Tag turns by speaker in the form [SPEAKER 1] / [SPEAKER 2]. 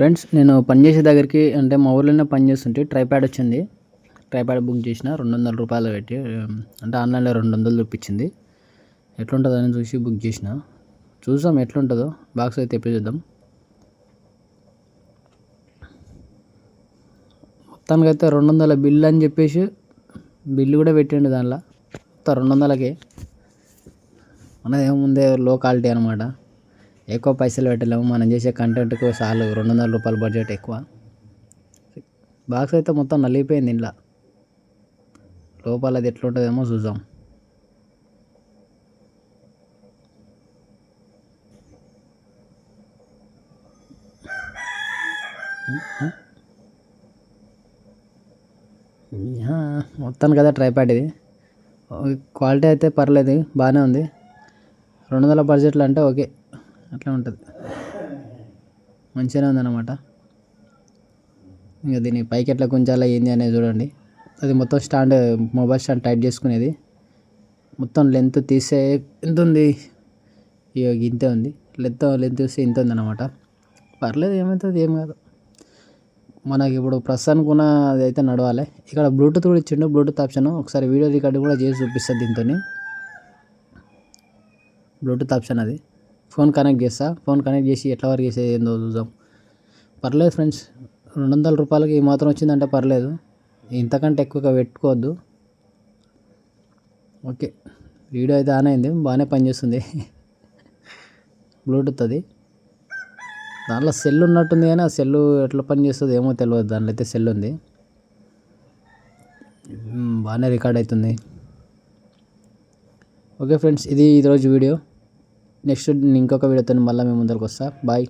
[SPEAKER 1] Friends నేను పనిచేసే దగ్గరికి అంటే మా ఊర్లోనే పని చేస్తుంటే ట్రైప్యాడ్ వచ్చింది. ట్రైప్యాడ్ బుక్ చేసిన ₹200 పెట్టి అంటే ఆన్లైన్లో 200 చూపించింది. ఎట్లుంటుందని చూసి బుక్ చేసిన. చూసాం ఎట్లుంటుందో. బాక్స్ అయితే తెప్పి చూద్దాం. మొత్తానికైతే 200 బిల్ అని చెప్పేసి బిల్లు కూడా పెట్టిండు దానిలో. మొత్తం 200కే. మనది ఏముందే లో క్వాలిటీ అనమాట. ఎక్కువ పైసలు పెట్టలేము. మనం చేసే కంటెంట్కు చాలు ₹200 బడ్జెట్ ఎక్కువ. బాక్స్ అయితే మొత్తం నలిగిపోయింది. ఇంట్లో లోపల అది ఎట్లుంటుందేమో చూద్దాం. మొత్తానికి కదా ట్రైప్యాడ్ ఇది. క్వాలిటీ అయితే పర్లేదు, బాగానే ఉంది. 200 బడ్జెట్లో అంటే ఓకే, అట్లా ఉంటుంది. మంచిగానే ఉందన్నమాట. ఇంకా దీన్ని పైకి ఎట్లా గుంజాలా ఏంది అనేది చూడండి. అది మొత్తం స్టాండ్, మొబైల్ స్టాండ్ టైట్ చేసుకునేది. మొత్తం లెంత్ తీసే ఎంత ఉంది, ఇంతే ఉంది. లెంత్ చూస్తే ఇంత ఉందన్నమాట. పర్లేదు, ఏమవుతుంది, ఏం కాదు. మనకి ఇప్పుడు ప్రస్తుతానికి ఉన్న అది అయితే నడవాలి. ఇక్కడ బ్లూటూత్ కూడా ఇచ్చిండు, బ్లూటూత్ ఆప్షన్. ఒకసారి వీడియో రికార్డింగ్ కూడా చేసి చూపిస్తుంది దీంతో. బ్లూటూత్ ఆప్షన్ అది. ఫోన్ కనెక్ట్ చేస్తా. ఫోన్ కనెక్ట్ చేసి ఎట్లా వరకు చేసేది ఏందో చూద్దాం. పర్లేదు ఫ్రెండ్స్, ₹200 ఈ మాత్రం వచ్చిందంటే పర్లేదు. ఇంతకంటే ఎక్కువగా పెట్టుకోవద్దు. ఓకే, వీడియో అయితే ఆన్ అయింది, బాగానే పనిచేస్తుంది. బ్లూటూత్ అది. దాంట్లో సెల్ ఉన్నట్టుంది కానీ ఆ సెల్ ఎట్లా పనిచేస్తుందో ఏమో తెలియదు. దాంట్లో అయితే సెల్ ఉంది, బాగానే రికార్డ్ అవుతుంది. ఓకే ఫ్రెండ్స్, ఇది ఈరోజు వీడియో. నెక్స్ట్ ఇంకొక వీడియోతో మళ్ళీ మేము ముందరికి వస్తా. బాయ్.